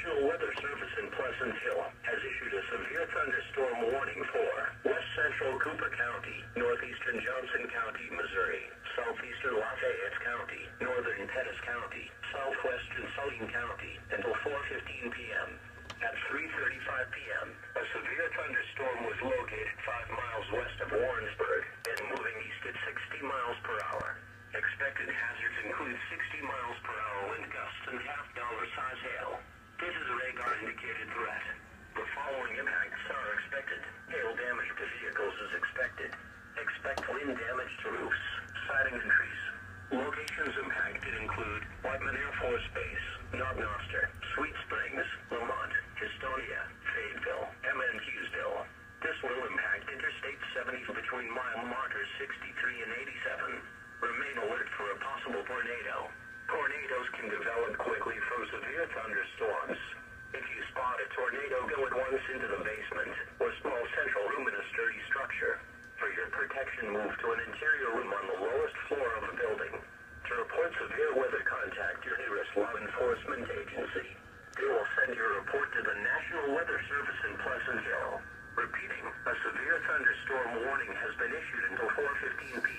National Weather Service in Pleasant Hill has issued a severe thunderstorm warning for west central Cooper County, northeastern Johnson County, Missouri, southeastern Lafayette County, northern Pettis County, southwestern Saline County until 4:15 p.m. At 3:35 p.m., a severe thunderstorm was located 5 miles west of Warrensburg and moving east at 60 miles per hour. Expected hazards include 60 miles per hour wind gusts and half-dollar-size hail. This is a radar-indicated threat. The following impacts are expected. Hail damage to vehicles is expected. Expect wind damage to roofs, siding and trees. Locations impacted include Whiteman Air Force Base, Knob-Noster, Sweet Springs, Lamont, Gastonia, Fayetteville, and Hughesville. This will impact Interstate 70 between mile markers 63 and 87. Remain alert for a possible tornado. Tornadoes can develop quickly from severe thunderstorms. If you spot a tornado, go at once into the basement or small central room in a sturdy structure. For your protection, move to an interior room on the lowest floor of a building. To report severe weather, contact your nearest law enforcement agency. They will send your report to the National Weather Service in Pleasant Hill. Repeating, a severe thunderstorm warning has been issued until 4:15 p.m.